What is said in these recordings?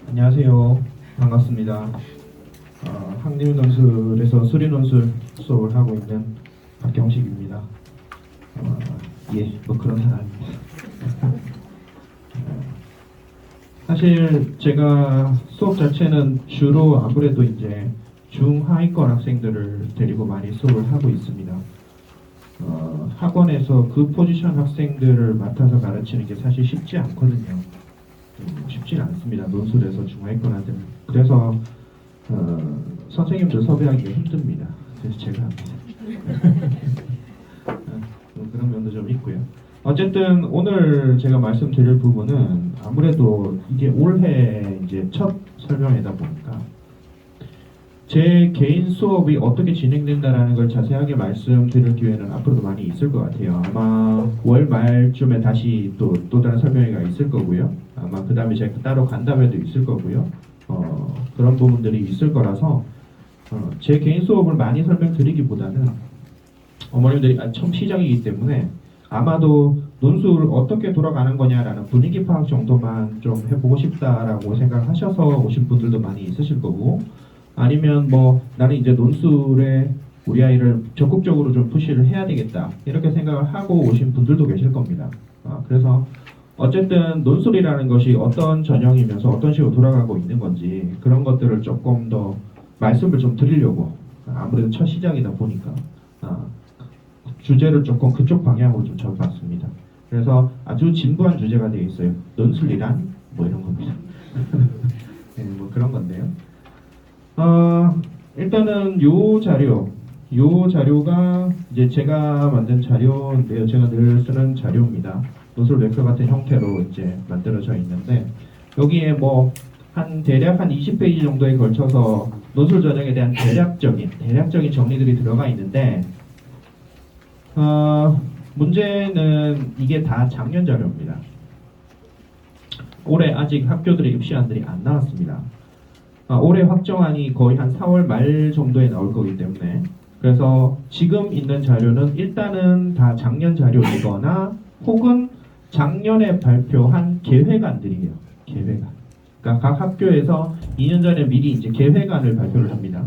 안녕하세요. 반갑습니다. 항림논술에서 수리논술 수업을 하고 있는 박경식입니다. 뭐 그런 사람입니다. 사실 제가 수업 자체는 주로 아무래도 이제 중하위권 학생들을 데리고 많이 수업을 하고 있습니다. 학원에서 그 포지션 학생들을 맡아서 가르치는 게 사실 쉽지 않거든요. 쉽지는 않습니다. 논술에서 중하위권 학생. 그래서 선생님들 섭외하기가 힘듭니다. 그래서 제가 합니다. 그런 면도 좀 있고요. 어쨌든 오늘 제가 말씀드릴 부분은 아무래도 이게 올해 이제 첫 설명이다 보니까 제 개인 수업이 어떻게 진행된다라는 걸 자세하게 말씀드릴 기회는 앞으로도 많이 있을 것 같아요. 아마 9월 말쯤에 다시 또 다른 설명회가 있을 거고요. 아마 그 다음에 제가 따로 간담회도 있을 거고요. 그런 부분들이 있을 거라서 제 개인 수업을 많이 설명드리기보다는 어머님들이 처음 시작이기 때문에 아마도 논술 어떻게 돌아가는 거냐라는 분위기 파악 정도만 좀 해보고 싶다라고 생각하셔서 오신 분들도 많이 있으실 거고, 아니면 뭐 나는 이제 논술에 우리 아이를 적극적으로 좀 푸시를 해야 되겠다 이렇게 생각을 하고 오신 분들도 계실 겁니다. 그래서 어쨌든 논술이라는 것이 어떤 전형이면서 어떤 식으로 돌아가고 있는 건지 그런 것들을 조금 더 말씀을 좀 드리려고, 아무래도 첫 시작이다 보니까 주제를 조금 그쪽 방향으로 좀 잡아봤습니다. 그래서 아주 진부한 주제가 되어 있어요. 논술이란 뭐 이런 겁니다. 네, 뭐 그런 건데요. 일단은 요 자료가 이제 제가 만든 자료인데요. 제가 늘 쓰는 자료입니다. 논술 웹표 같은 형태로 이제 만들어져 있는데, 여기에 뭐 대략 한 20페이지 정도에 걸쳐서 논술 전형에 대한 대략적인 정리들이 들어가 있는데, 문제는 이게 다 작년 자료입니다. 올해 아직 학교들의 입시안들이 안 나왔습니다. 올해 확정안이 거의 한 4월 말 정도에 나올 거기 때문에, 그래서 지금 있는 자료는 일단은 다 작년 자료이거나 혹은 작년에 발표한 계획안들이에요. 계획안. 그러니까 각 학교에서 2년 전에 미리 이제 계획안을 발표를 합니다.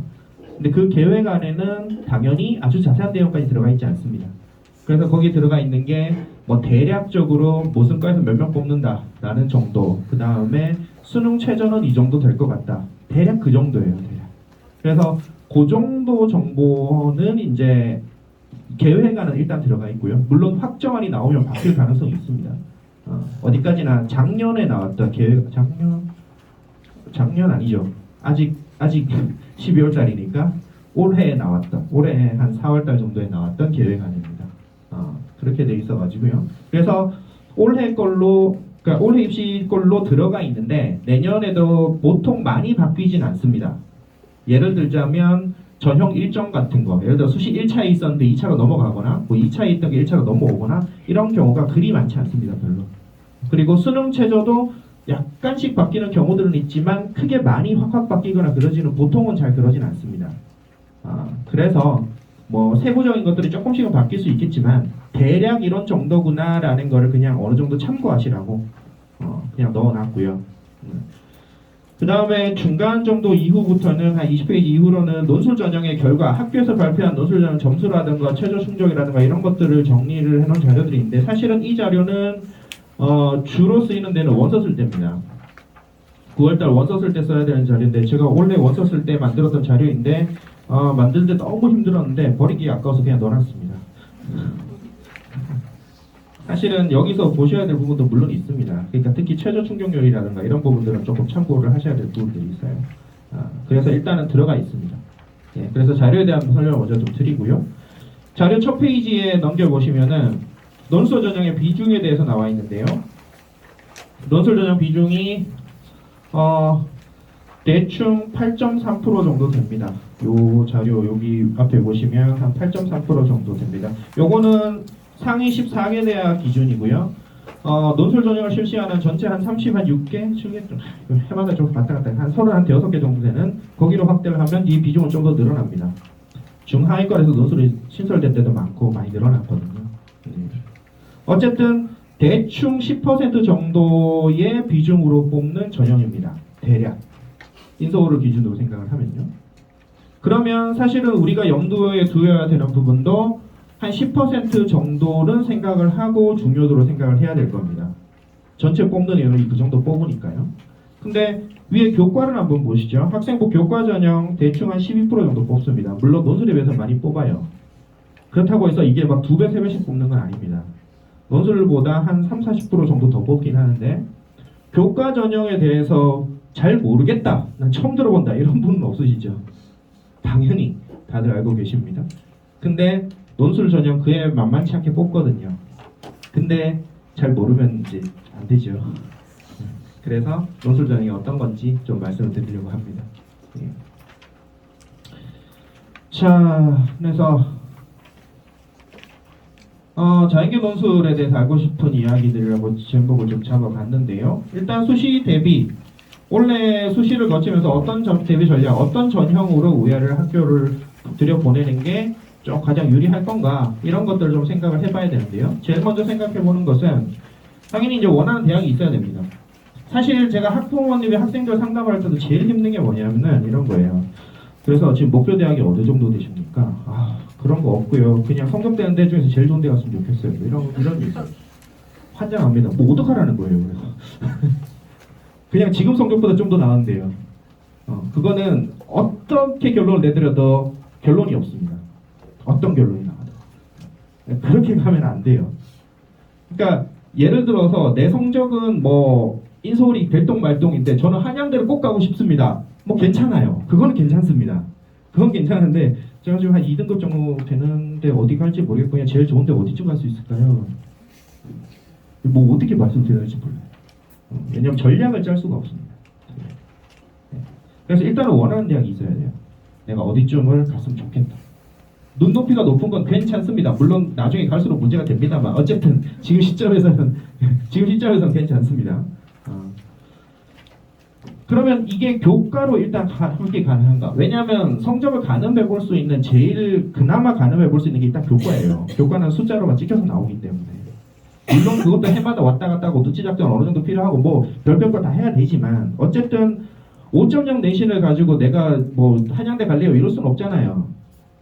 근데 그 계획안에는 당연히 아주 자세한 내용까지 들어가 있지 않습니다. 그래서 거기 들어가 있는 게 뭐 대략적으로 무슨 과에서 몇 명 뽑는다 라는 정도, 그 다음에 수능 최저는 이 정도 될 것 같다, 대략 그 정도예요. 대략. 그래서 그 정도 정보는 이제 계획안은 일단 들어가 있고요. 물론 확정안이 나오면 바뀔 가능성이 있습니다. 어디까지나 작년에 나왔던 작년 아니죠. 아직 12월 달이니까 올해 한 4월 달 정도에 나왔던 계획안입니다. 그렇게 돼 있어가지고요. 그래서 올해 입시 걸로 들어가 있는데 내년에도 보통 많이 바뀌진 않습니다. 예를 들자면 전형 일정 같은 거, 예를 들어 수시 1차에 있었는데 2차로 넘어가거나 뭐 2차에 있던 게 1차로 넘어오거나 이런 경우가 그리 많지 않습니다. 별로. 그리고 수능 최저도 약간씩 바뀌는 경우들은 있지만 크게 많이 확 바뀌거나 보통은 잘 그러진 않습니다. 그래서 뭐 세부적인 것들이 조금씩은 바뀔 수 있겠지만 대략 이런 정도구나라는 거를 그냥 어느 정도 참고하시라고 그냥 넣어놨고요. 그 다음에 중간 정도 이후부터는 한 20페이지 이후로는 논술 전형의 결과, 학교에서 발표한 논술 전형 점수라든가 최저 충족이라든가 이런 것들을 정리를 해놓은 자료들이 있는데, 사실은 이 자료는 주로 쓰이는 데는 원서 쓸 때입니다. 9월달 원서 쓸 때 써야 되는 자료인데, 제가 원래 원서 쓸 때 만들었던 자료인데 만들 때 너무 힘들었는데 버리기 아까워서 그냥 넣어놨습니다. 사실은 여기서 보셔야 될 부분도 물론 있습니다. 그러니까 특히 최저 충족률이라든가 이런 부분들은 조금 참고를 하셔야 될 부분들이 있어요. 그래서 일단은 들어가 있습니다. 예, 그래서 자료에 대한 설명을 먼저 좀 드리고요. 자료 첫 페이지에 넘겨보시면은 논술 전형의 비중에 대해서 나와 있는데요. 논술 전형 비중이 대충 8.3% 정도 됩니다. 요 자료 여기 앞에 보시면 한 8.3% 정도 됩니다. 요거는 상위 14개 대학 기준이고요. 논술 전형을 실시하는 전체 한 36개, 7개, 해마다 좀 왔다 갔다 한 36개 정도 되는, 거기로 확대를 하면 이 비중은 좀 더 늘어납니다. 중하위권에서 논술이 신설될 때도 많고 많이 늘어났거든요. 어쨌든 대충 10% 정도의 비중으로 뽑는 전형입니다. 대략. 인서울을 기준으로 생각을 하면요. 그러면 사실은 우리가 염두에 두어야 되는 부분도 한 10% 정도는 생각을 하고 중요도로 생각을 해야 될 겁니다. 전체 뽑는 애는 그 정도 뽑으니까요. 근데 위에 교과를 한번 보시죠. 학생부 교과 전형 대충 한 12% 정도 뽑습니다. 물론 논술에 비해서 많이 뽑아요. 그렇다고 해서 이게 막 2배, 3배씩 뽑는 건 아닙니다. 논술보다 한 3, 40% 정도 더 뽑긴 하는데 교과 전형에 대해서 잘 모르겠다, 난 처음 들어본다 이런 분은 없으시죠? 당연히 다들 알고 계십니다. 근데 논술 전형 그에 만만치 않게 뽑거든요. 근데 잘 모르면 이제 안 되죠. 그래서 논술 전형이 어떤 건지 좀 말씀을 드리려고 합니다. 예. 자, 그래서 자연계 논술에 대해서 알고 싶은 이야기들이라고 제목을 좀 잡아봤는데요. 일단 수시 대비, 원래 수시를 거치면서 어떤 대비 전략, 어떤 전형으로 우야를 학교를 들여보내는 게 좀 가장 유리할 건가, 이런 것들을 좀 생각을 해봐야 되는데요. 제일 먼저 생각해보는 것은 당연히 이제 원하는 대학이 있어야 됩니다. 사실 제가 학부모님이 학생들 상담을 할 때도 제일 힘든 게 뭐냐면은 이런 거예요. 그래서 지금 목표 대학이 어느 정도 되십니까? 그런 거 없고요. 그냥 성적되는 데 중에서 제일 좋은 데 갔으면 좋겠어요. 이런 게 있어요. 환장합니다. 뭐 어떡하라는 거예요, 그래서. 그냥 지금 성적보다 좀 더 나은데요. 그거는 어떻게 결론을 내드려도 결론이 없습니다. 어떤 결론이 나와도. 그렇게 가면 안 돼요. 그러니까 예를 들어서 내 성적은 뭐 인서울이 될동말동인데 저는 한양대를 꼭 가고 싶습니다. 뭐 괜찮아요. 그거는 괜찮습니다. 그건 괜찮은데 제가 지금 한 2등급 정도 되는데 어디 갈지 모르겠고 그냥 제일 좋은데 어디쯤 갈 수 있을까요? 뭐 어떻게 말씀드려야 할지 몰라요. 왜냐면 전략을 짤 수가 없습니다. 그래서 일단은 원하는 대학이 있어야 돼요. 내가 어디쯤을 갔으면 좋겠다. 눈높이가 높은 건 괜찮습니다. 물론 나중에 갈수록 문제가 됩니다만 어쨌든 지금 시점에서는 괜찮습니다. 그러면 이게 교과로 일단 함께 가능한가? 왜냐하면 성적을 가늠해 볼 수 있는 제일 그나마 가늠해 볼 수 있는 게 일단 교과예요. 교과는 숫자로만 찍혀서 나오기 때문에. 물론 그것도 해마다 왔다 갔다 하고 눈치 작전 어느 정도 필요하고 뭐 별별 거 다 해야 되지만 어쨌든 5.0 내신을 가지고 내가 뭐 한양대 갈래요 이럴 수는 없잖아요.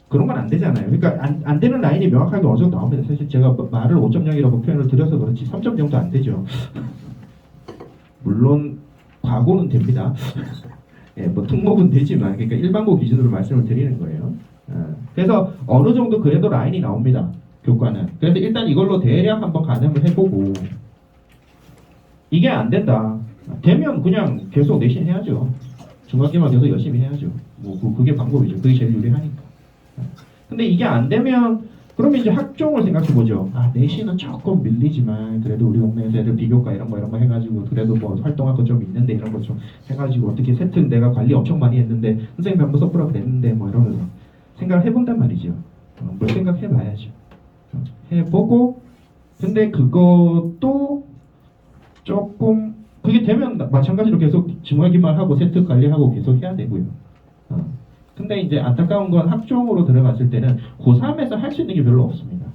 그런 건 안 되잖아요. 그러니까 안 되는 라인이 명확하게 어느 정도 나옵니다. 사실 제가 말을 5.0이라고 표현을 드려서 그렇지 3.0도 안 되죠. 물론 과고는 됩니다. 예, 뭐 특목은 되지만 그러니까 일반고 기준으로 말씀을 드리는 거예요. 그래서 어느 정도 그래도 라인이 나옵니다. 교과는. 그래서 일단 이걸로 대략 한번 가늠을 해보고 이게 안 된다. 되면 그냥 계속 내신 해야죠. 중학기만 계속 열심히 해야죠. 뭐 그게 방법이죠. 그게 제일 유리하니까. 근데 이게 안 되면 그러면 이제 학종을 생각해보죠. 내신은 조금 밀리지만 그래도 우리 동네에서 애들 비교과 이런 거 해가지고 그래도 뭐 활동할 거 좀 있는데 이런 거 좀 해가지고 어떻게 세트 내가 관리 엄청 많이 했는데 선생님 한번 섭부라고 됐는데 뭐 이러면서 생각을 해본단 말이죠. 뭘 생각해봐야죠. 해보고 근데 그것도 조금 그게 되면 마찬가지로 계속 중화기만 하고 세트 관리하고 계속 해야 되고요. 근데 이제 안타까운 건 학종으로 들어갔을 때는 고3에서 할 수 있는 게 별로 없습니다.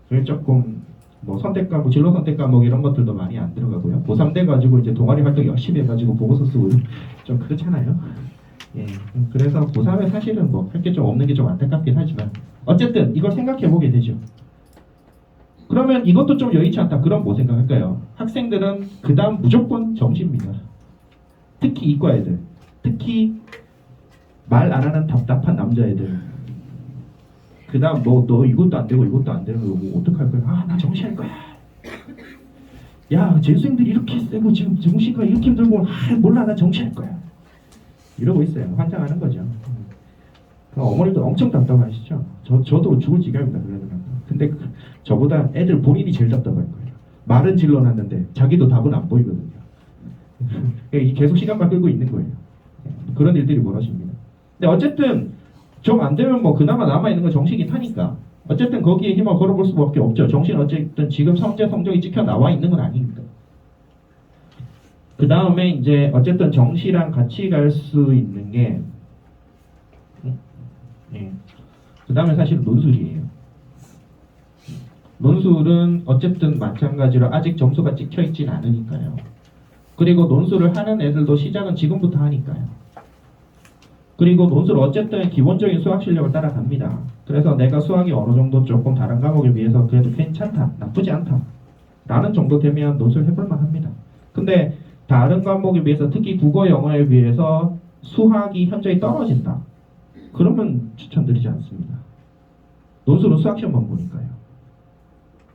그게 조금 뭐 선택 과목, 진로 선택 과목 이런 것들도 많이 안 들어가고요. 고3 돼 가지고 이제 동아리 활동 열심히 해가지고 보고서 쓰고 좀 그렇잖아요. 예, 그래서 고3에 사실은 뭐 할 게 좀 없는 게 좀 안타깝긴 하지만 어쨌든 이걸 생각해 보게 되죠. 그러면 이것도 좀 여의치 않다. 그럼 뭐 생각할까요? 학생들은 그 다음 무조건 정시입니다. 특히 이과 애들, 특히 말 안 하는 답답한 남자애들. 그 다음 너 이것도 안 되고 이것도 안 되는 거 뭐 어떡할 거야? 나 정시할 거야. 야, 재수생들이 이렇게 세고 지금 정시가 이렇게 힘들고 몰라 나 정시할 거야. 이러고 있어요. 환장하는 거죠. 어머니도 엄청 답답하시죠. 저도 죽을 지경입니다. 근데 저보다 애들 본인이 제일 답답할 거예요. 말은 질러놨는데 자기도 답은 안 보이거든요. 계속 시간만 끌고 있는 거예요. 그런 일들이 벌어집니다. 근데 어쨌든 정 안 되면 뭐 그나마 남아있는 건 정시긴 하니까 어쨌든 거기에 힘을 걸어볼 수밖에 없죠. 정시는 어쨌든 지금 성적이 찍혀 나와 있는 건 아니니까. 그 다음에 이제 어쨌든 정시랑 같이 갈 수 있는 게 그 다음에 사실은 논술이에요. 논술은 어쨌든 마찬가지로 아직 점수가 찍혀 있진 않으니까요. 그리고 논술을 하는 애들도 시작은 지금부터 하니까요. 그리고 논술 어쨌든 기본적인 수학 실력을 따라갑니다. 그래서 내가 수학이 어느 정도 조금 다른 과목에 비해서 그래도 괜찮다, 나쁘지 않다 라는 정도 되면 논술 해볼만 합니다. 근데 다른 과목에 비해서 특히 국어, 영어에 비해서 수학이 현저히 떨어진다. 그러면 추천드리지 않습니다. 논술은 수학 시험만 보니까요.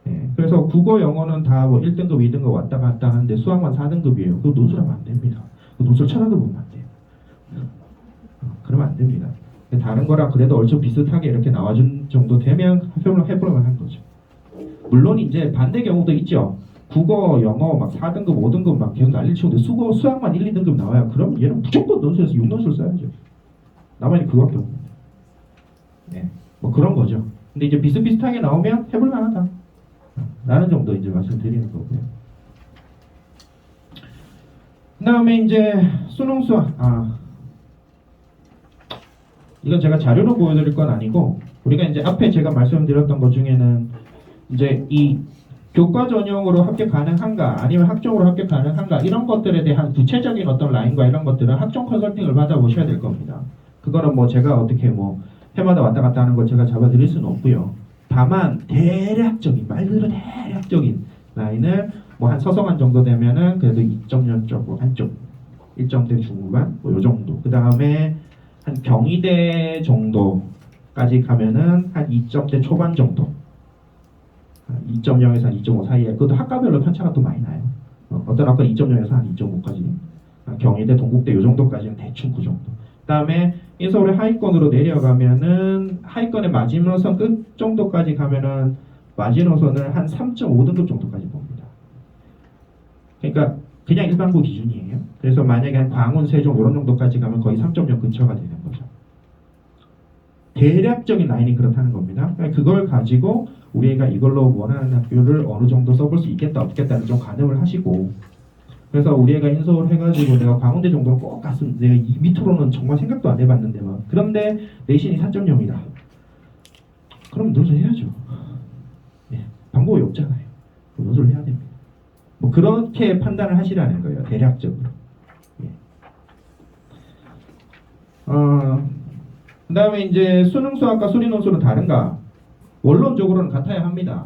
예, 그래서 국어, 영어는 다 뭐 1등급, 2등급 왔다 갔다 하는데 수학만 4등급이에요. 그거 논술하면 안 됩니다. 논술 찾아도 보면 안 돼요. 그러면 안 됩니다. 다른 거랑 그래도 얼추 비슷하게 이렇게 나와준 정도 되면 해볼만 한 거죠. 물론 이제 반대 경우도 있죠. 국어, 영어 막 4등급, 5등급 막 계속 난리 치는데 수학만 1, 2등급 나와요. 그럼 얘는 무조건 논술에서 6논술 써야죠. 나만이 그거밖에 없는데. 네, 뭐 그런 거죠. 근데 이제 비슷비슷하게 나오면 해볼만하다 라는 정도 이제 말씀드리는 거고요. 그 다음에 이제 수능 수학, 이건 제가 자료로 보여드릴 건 아니고, 우리가 이제 앞에 제가 말씀드렸던 것 중에는 이제 이 교과 전형으로 합격 가능한가 아니면 학종으로 합격 가능한가 이런 것들에 대한 구체적인 어떤 라인과 이런 것들은 학종 컨설팅을 받아보셔야 될 겁니다. 그거는 뭐 제가 어떻게 뭐 해마다 왔다 갔다 하는 걸 제가 잡아드릴 수는 없고요. 다만 대략적인, 말 그대로 대략적인 라인을 뭐 한 서성한 정도 되면은 그래도 2.0 쪽 한쪽 1점대 중후반 뭐 요 정도. 그 다음에 한 경희대 정도까지 가면은 한 2점대 초반 정도. 2.0에서 한 2.5 사이에. 그것도 학과별로 편차가 또 많이 나요. 어떤 학과 2.0에서 한 2.5까지. 경희대, 동국대 요 정도까지는 대충 그 정도. 그 다음에 인서울의 하위권으로 내려가면은 하위권의 마지노선 끝 정도까지 가면은 마지노선을 한 3.5등급 정도까지 봅니다. 그러니까 그냥 일반고 기준이에요. 그래서 만약에 한 광운, 세종 이런 정도까지 가면 거의 3.0 근처가 되는 거죠. 대략적인 라인이 그렇다는 겁니다. 그러니까 그걸 가지고 우리가 이걸로 원하는 학교를 어느 정도 써볼 수 있겠다 없겠다를 좀 가늠을 하시고, 그래서 우리 애가 인서울 해가지고 내가 광운대 정도는 꼭 갔으면, 내가 이 밑으로는 정말 생각도 안 해봤는데 막 그런데 내신이 4.0이다. 그럼 논술 해야죠. 예, 방법이 없잖아요. 논술 해야 됩니다. 뭐 그렇게 판단을 하시라는 거예요. 대략적으로. 예. 그 다음에 이제 수능 수학과 수리 논술은 다른가? 원론적으로는 같아야 합니다.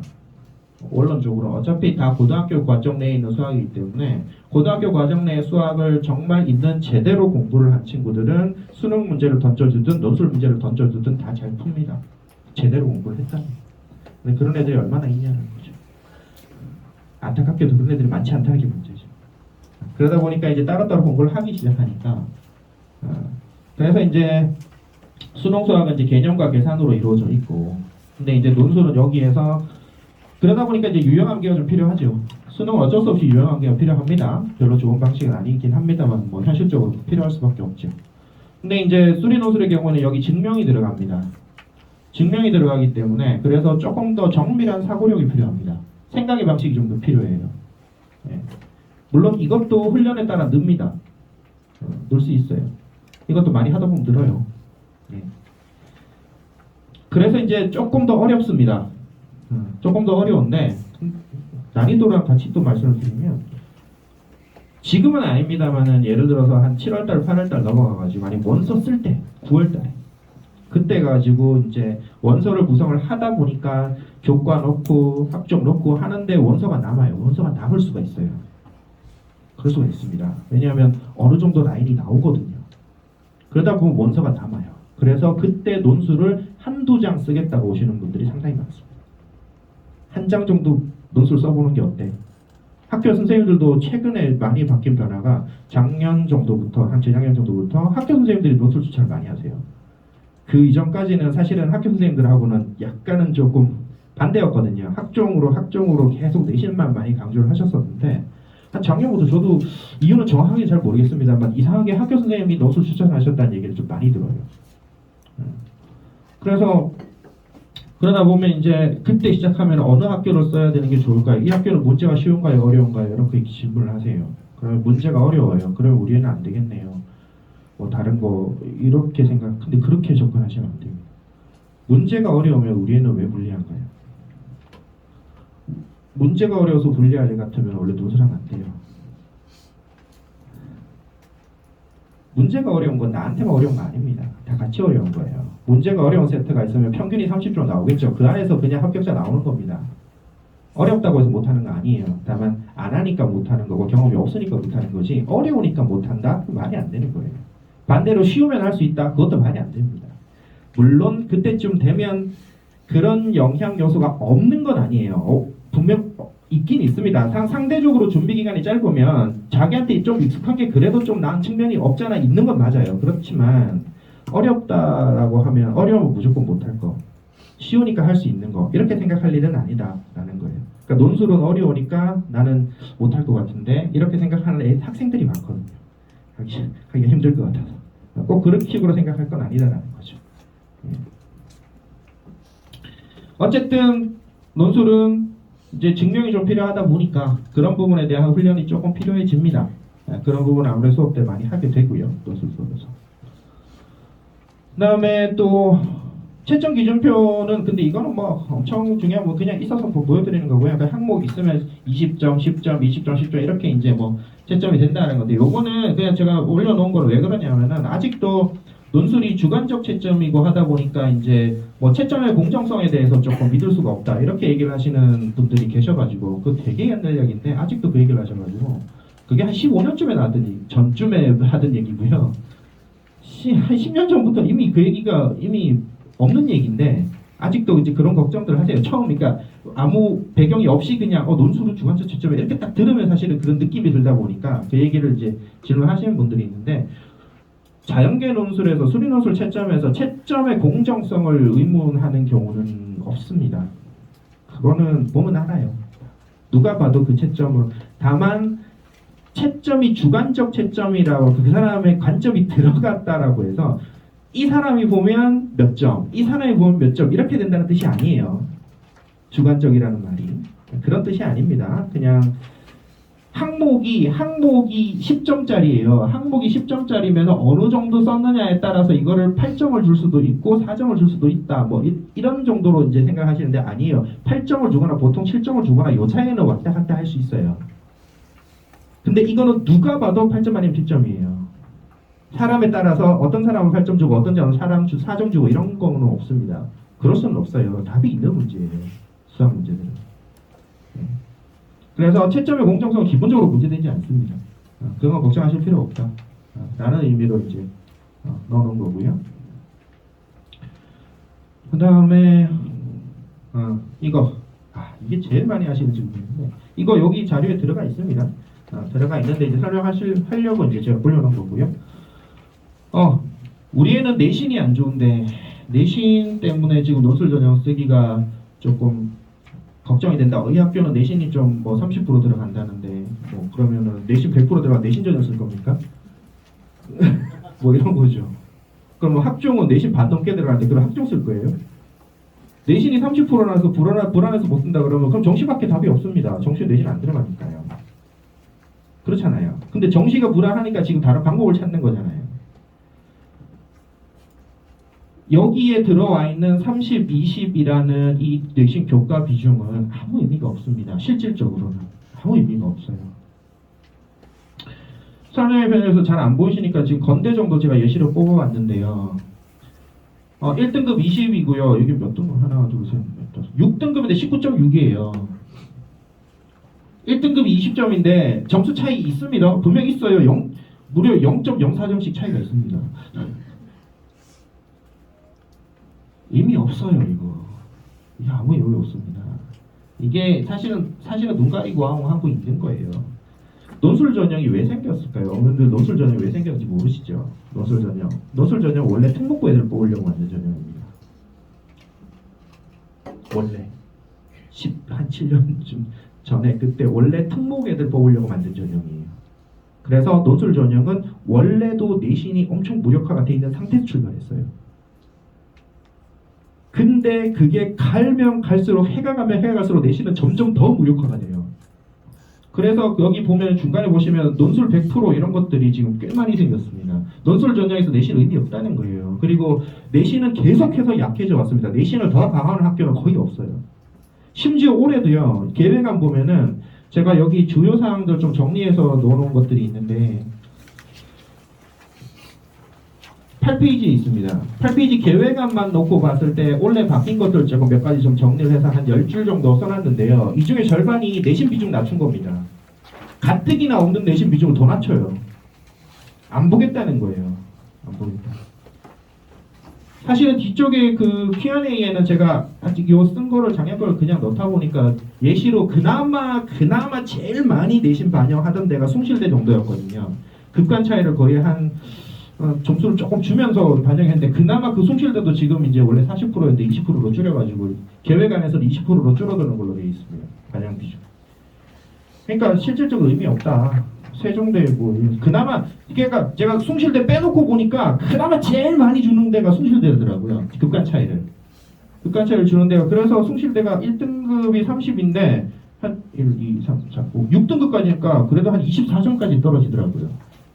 원론적으로 어차피 다 고등학교 과정 내에 있는 수학이기 때문에 고등학교 과정 내의 수학을 정말 있는 제대로 공부를 한 친구들은 수능 문제를 던져주든 논술 문제를 던져주든 다 잘 풉니다. 제대로 공부를 했다면. 근데 그런 애들이 얼마나 있냐는 거죠. 안타깝게도 그런 애들이 많지 않다는 게 문제죠. 그러다 보니까 이제 따로따로 공부를 하기 시작하니까 그래서 이제 수능 수학은 이제 개념과 계산으로 이루어져 있고, 근데 이제 논술은 여기에서 그러다 보니까 이제 유형암기가 좀 필요하죠. 수능은 어쩔 수 없이 유형암기가 필요합니다. 별로 좋은 방식은 아니긴 합니다만 뭐 현실적으로 필요할 수밖에 없죠. 근데 이제 수리 논술의 경우는 여기 증명이 들어갑니다. 증명이 들어가기 때문에 그래서 조금 더 정밀한 사고력이 필요합니다. 생각의 방식이 좀 더 필요해요. 예. 물론 이것도 훈련에 따라 늡니다. 늘 수 있어요. 이것도 많이 하다 보면 늘어요. 예. 그래서 이제 조금 더 어렵습니다. 조금 더 어려운데 난이도랑 같이 또 말씀을 드리면, 지금은 아닙니다만은 예를 들어서 한 7월달, 8월달 넘어가가지고 아니 원서 쓸 때 9월달에 그때 가지고 이제 원서를 구성을 하다 보니까 교과 넣고 학종 넣고 하는데 원서가 남아요. 원서가 남을 수가 있어요. 그럴 수가 있습니다. 왜냐하면 어느 정도 라인이 나오거든요. 그러다 보면 원서가 남아요. 그래서 그때 논술을 한두 장 쓰겠다고 오시는 분들이 상당히 많습니다. 한 장 정도 논술 써보는 게 어때? 학교 선생님들도 최근에 많이 바뀐 변화가 작년 정도부터, 한 재작년 정도부터 학교 선생님들이 논술 추천을 많이 하세요. 그 이전까지는 사실은 학교 선생님들하고는 약간은 조금 반대였거든요. 학종으로 계속 내신만 많이 강조를 하셨었는데, 한 작년부터 저도 이유는 정확하게 잘 모르겠습니다만 이상하게 학교 선생님이 논술 추천하셨다는 얘기를 좀 많이 들어요. 그래서 그러다 보면 이제 그때 시작하면 어느 학교를 써야 되는 게 좋을까요? 이 학교는 문제가 쉬운가요? 어려운가요? 이렇게 질문을 하세요. 그러면 문제가 어려워요. 그러면 우리 애는 안 되겠네요. 뭐 다른 거 이렇게 생각. 근데 그렇게 접근하시면 안 돼요. 문제가 어려우면 우리 애는 왜 불리한가요? 문제가 어려워서 분리할 애 같으면 원래 논술하면 안 돼요. 문제가 어려운 건 나한테만 어려운 거 아닙니다. 다 같이 어려운 거예요. 문제가 어려운 세트가 있으면 평균이 30점 나오겠죠. 그 안에서 그냥 합격자 나오는 겁니다. 어렵다고 해서 못하는 거 아니에요. 다만 안 하니까 못하는 거고 경험이 없으니까 못하는 거지, 어려우니까 못한다? 말이 안 되는 거예요. 반대로 쉬우면 할 수 있다? 그것도 말이 안 됩니다. 물론 그때쯤 되면 그런 영향 요소가 없는 건 아니에요. 분명 있긴 있습니다. 상대적으로 준비 기간이 짧으면 자기한테 좀 익숙한 게 그래도 좀 나은 측면이 없잖아, 있는 건 맞아요. 그렇지만 어렵다라고 하면 어려우면 무조건 못할 거, 쉬우니까 할 수 있는 거, 이렇게 생각할 일은 아니다라는 거예요. 그러니까 논술은 어려우니까 나는 못할 것 같은데 이렇게 생각하는 학생들이 많거든요. 하기가 힘들 것 같아서. 꼭 그런 식으로 생각할 건 아니다라는 거죠. 어쨌든 논술은 이제 증명이 좀 필요하다 보니까 그런 부분에 대한 훈련이 조금 필요해집니다. 그런 부분 아무래도 수업 때 많이 하게 되고요. 논술 수업에서. 그 다음에 또 채점 기준표는 근데 이거는 뭐 엄청 중요한 뭐 그냥 있어서 보여드리는 거고요. 그 항목 있으면 20점, 10점, 20점, 10점 이렇게 이제 뭐 채점이 된다는 건데, 요거는 그냥 제가 올려놓은 거는 왜 그러냐면은 아직도 논술이 주관적 채점이고 하다 보니까 이제 뭐 채점의 공정성에 대해서 조금 믿을 수가 없다 이렇게 얘기를 하시는 분들이 계셔가지고, 그 되게 옛날 이야기인데 아직도 그 얘기를 하셔가지고, 그게 한 15년쯤에 나왔더니 전쯤에 하던 얘기고요. 한 10년 전부터 이미 그 얘기가 이미 없는 얘기인데 아직도 이제 그런 걱정들 하세요. 처음 그러니까 아무 배경이 없이 그냥 논술은 주관적 채점에 이렇게 딱 들으면 사실은 그런 느낌이 들다 보니까 그 얘기를 이제 질문하시는 분들이 있는데, 자연계 논술에서 수리 논술 채점에서 채점의 공정성을 의문하는 경우는 없습니다. 그거는 보면 알아요. 누가 봐도 그 채점을, 다만 채점이 주관적 채점이라고 그 사람의 관점이 들어갔다라고 해서 이 사람이 보면 몇 점, 이 사람이 보면 몇 점 이렇게 된다는 뜻이 아니에요. 주관적이라는 말이 그런 뜻이 아닙니다. 그냥 항목이 10점짜리예요. 항목이 10점짜리면 어느 정도 썼느냐에 따라서 이거를 8점을 줄 수도 있고 4점을 줄 수도 있다. 뭐 이런 정도로 이제 생각하시는데 아니에요. 8점을 주거나 보통 7점을 주거나 요 차이는 왔다 갔다 할 수 있어요. 근데 이거는 누가 봐도 8점 아니면 10점이에요. 사람에 따라서 어떤 사람은 8점 주고 어떤 사람은 4점 주고 이런 거는 없습니다. 그럴 수는 없어요. 답이 있는 문제예요. 수학 문제들은. 그래서 채점의 공정성은 기본적으로 문제되지 않습니다. 그건 걱정하실 필요 없다 라는 의미로 이제 넣어놓은 거고요. 그 다음에 이거 이게 제일 많이 하시는 질문인데, 이거 여기 자료에 들어가 있습니다. 들어가 있는데 이제 하려고 이제 제가 올려놓은 거고요. 우리 애는 내신이 안 좋은데 내신 때문에 지금 논술 전형 쓰기가 조금 걱정이 된다. 이 학교는 내신이 좀 뭐 30% 들어간다는데 뭐 그러면은 내신 100% 들어간 내신 전형 쓸 겁니까? 뭐 이런 거죠. 그럼 뭐 학종은 내신 반 넘게 들어가는데 그럼 학종 쓸 거예요? 내신이 30%라서 불안해서 못 쓴다 그러면 그럼 정시밖에 답이 없습니다. 정시 내신 안 들어가니까요. 그렇잖아요. 근데 정시가 불안하니까 지금 다른 방법을 찾는 거잖아요. 여기에 들어와 있는 30, 20이라는 이 내신 교과 비중은 아무 의미가 없습니다. 실질적으로는 아무 의미가 없어요. 설명의 편에서 잘 안 보이시니까 지금 건대 정도 제가 예시로 뽑아왔는데요. 1등급 20이고요. 여기 몇 등급? 하나, 둘, 셋, 넷, 다섯. 6등급인데 19.6이에요. 1등급이 20점인데 점수 차이 있습니다. 분명 있어요. 무려 0.04점씩 차이가 있습니다. 의미 없어요. 이거 아무 의미 없습니다. 이게 사실은 눈 가리고 하고 있는 거예요. 논술 전형이 왜 생겼을까요? 어머님들 논술 전형이 왜 생겼는지 모르시죠? 논술 전형 원래 특목고 애들 뽑으려고 만든 전형입니다. 원래 한 7년쯤 전에 그때 원래 특목 애들 뽑으려고 만든 전형이에요. 그래서 논술 전형은 원래도 내신이 엄청 무력화가 돼 있는 상태에서 출발했어요. 근데 그게 가면 갈수록 해가 갈수록 내신은 점점 더 무력화가 돼요. 그래서 여기 보면 중간에 보시면 논술 100% 이런 것들이 지금 꽤 많이 생겼습니다. 논술 전형에서 내신 의미 없다는 거예요. 그리고 내신은 계속해서 약해져 왔습니다. 내신을 더 강화하는 학교는 거의 없어요. 심지어 올해도요. 계획안 보면은 제가 여기 주요 사항들 좀 정리해서 넣어놓은 것들이 있는데 8페이지에 있습니다. 8페이지 계획안만 놓고 봤을 때 올해 바뀐 것들 조금 몇 가지 좀 정리를 해서 한 10줄 정도 써놨는데요. 이 중에 절반이 내신 비중 낮춘 겁니다. 가뜩이나 없는 내신 비중을 더 낮춰요. 안 보겠다는 거예요. 안 보겠다. 사실은 뒤쪽에 그 Q&A에는 제가 아직 요 쓴 거를 작년 걸 그냥 넣다 보니까 예시로 그나마 제일 많이 내신 반영하던 데가 숭실대 정도였거든요. 급간 차이를 거의 한 점수를 조금 주면서 반영했는데 그나마 그 숭실대도 지금 이제 원래 40%였는데 20%로 줄여가지고 계획안에서 20%로 줄어드는 걸로 되어 있습니다. 반영 비중. 그러니까 실질적으로 의미 없다. 세종대 뭐 그나마 그러니까 제가 숭실대 빼놓고 보니까 그나마 제일 많이 주는 데가 숭실대더라고요. 급간 차이를 주는 데가 그래서 숭실대가 1등급이 30인데 한 1, 2, 3, 4, 5, 6등급까지니까 그래도 한 24점까지 떨어지더라고요.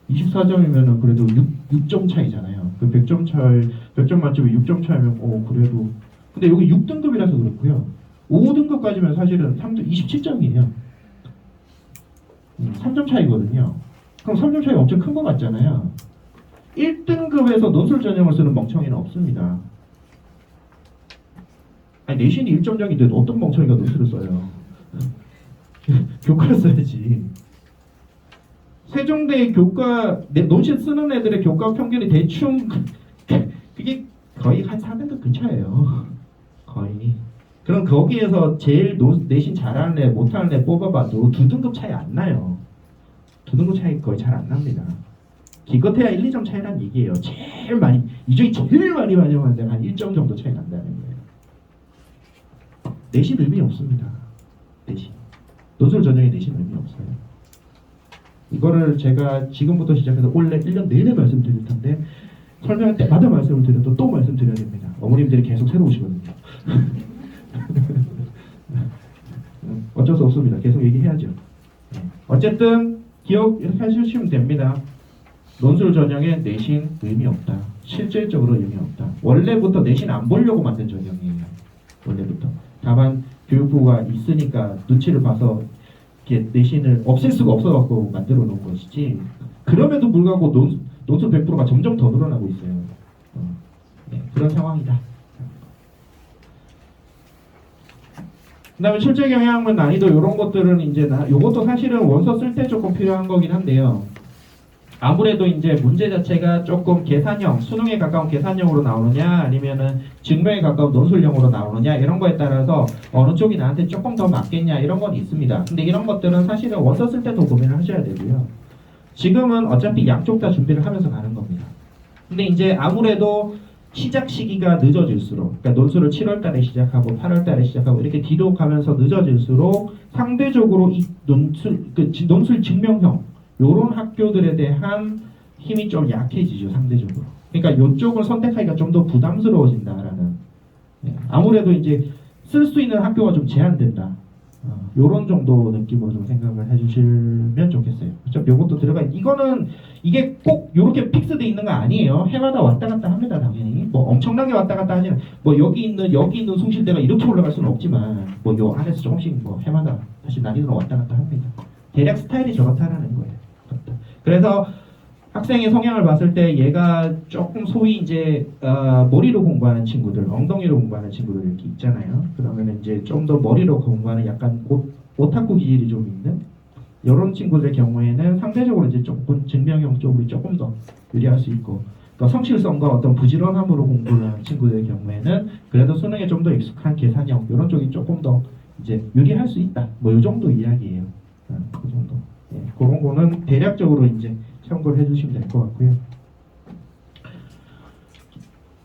24점이면은 그래도 6점 차이잖아요. 그 100점 차이 100점 만점에 6점 차이면 그래도 근데 여기 6등급이라서 그렇고요. 5등급까지면 사실은 27점이에요. 3점 차이거든요. 그럼 3점 차이 엄청 큰 것 같잖아요. 1등급에서 논술 전형을 쓰는 멍청이는 없습니다. 아니 내신이 1점장인데 어떤 멍청이가 논술을 써요. 교과를 써야지. 세종대 교과 논술 쓰는 애들의 교과 평균이 대충 그게 거의 한 4등급 근처예요. 거의. 그럼 거기에서 제일 내신 잘하는 애 못하는 애 뽑아봐도 2등급 차이 안 나요. 2등급 차이 거의 잘 안 납니다. 기껏해야 1, 2점 차이란 얘기예요. 제일 많이 이 중에 제일 많이 반영하는 데가 한 1점 정도 차이 난다는 거예요. 내신 의미 없습니다. 내신 논술 전형의 내신 의미 없어요. 이거를 제가 지금부터 시작해서 올해 1년 내내 말씀드릴 텐데 설명할 때마다 말씀을 드려도 또 말씀드려야 됩니다. 어머님들이 계속 새로 오시거든요. 어쩔 수 없습니다. 계속 얘기해야죠. 어쨌든 기억 이렇게 해주시면 됩니다. 논술 전형에 내신 의미 없다. 실질적으로 의미 없다. 원래부터 내신 안 보려고 만든 전형이에요. 원래부터. 다만 교육부가 있으니까 눈치를 봐서 이렇게 내신을 없앨 수가 없어갖고 만들어 놓은 것이지. 그럼에도 불구하고 논술 100%가 점점 더 늘어나고 있어요. 네, 그런 상황이다. 그 다음에 출제 경향문 난이도 이런 것들은 이제 요것도 사실은 원서 쓸 때 조금 필요한 거긴 한데요. 아무래도 이제 문제 자체가 조금 계산형, 수능에 가까운 계산형으로 나오느냐 아니면은 증명에 가까운 논술형으로 나오느냐 이런 거에 따라서 어느 쪽이 나한테 조금 더 맞겠냐 이런 건 있습니다. 근데 이런 것들은 사실은 원서 쓸 때도 고민을 하셔야 되고요. 지금은 어차피 양쪽 다 준비를 하면서 가는 겁니다. 근데 이제 아무래도 시작 시기가 늦어질수록 그러니까 논술을 7월 달에 시작하고 8월 달에 시작하고 이렇게 뒤로 가면서 늦어질수록 상대적으로 이 논술 증명형 요런 학교들에 대한 힘이 좀 약해지죠. 상대적으로. 그러니까 이쪽을 선택하기가 좀 더 부담스러워진다라는 아무래도 이제 쓸 수 있는 학교가 좀 제한된다. 요런 정도 느낌으로 좀 생각을 해주시면 좋겠어요. 어차피 요것도 들어가 이거는 이게 꼭 요렇게 픽스돼 있는 거 아니에요. 해마다 왔다 갔다 합니다. 당연히 뭐 엄청나게 왔다 갔다 하지는 뭐 여기 있는 숭실대가 이렇게 올라갈 수는 없지만 뭐 요 안에서 조금씩 뭐 해마다 다시 난이도는 왔다 갔다 합니다. 대략 스타일이 저렇다라는 거예요. 그래서 학생의 성향을 봤을 때 얘가 조금 소위 이제 머리로 공부하는 친구들, 엉덩이로 공부하는 친구들 이렇게 있잖아요. 그러면 이제 좀 더 머리로 공부하는 약간 오타쿠 기질이 좀 있는 이런 친구들의 경우에는 상대적으로 이제 조금 증명형 쪽으로 조금 더 유리할 수 있고, 그러니까 성실성과 어떤 부지런함으로 공부하는 친구들의 경우에는 그래도 수능에 좀 더 익숙한 계산형 이런 쪽이 조금 더 이제 유리할 수 있다. 뭐 이 정도 이야기예요. 그 정도. 예, 그런 거는 대략적으로 이제 참고를 해주시면 될 것 같고요.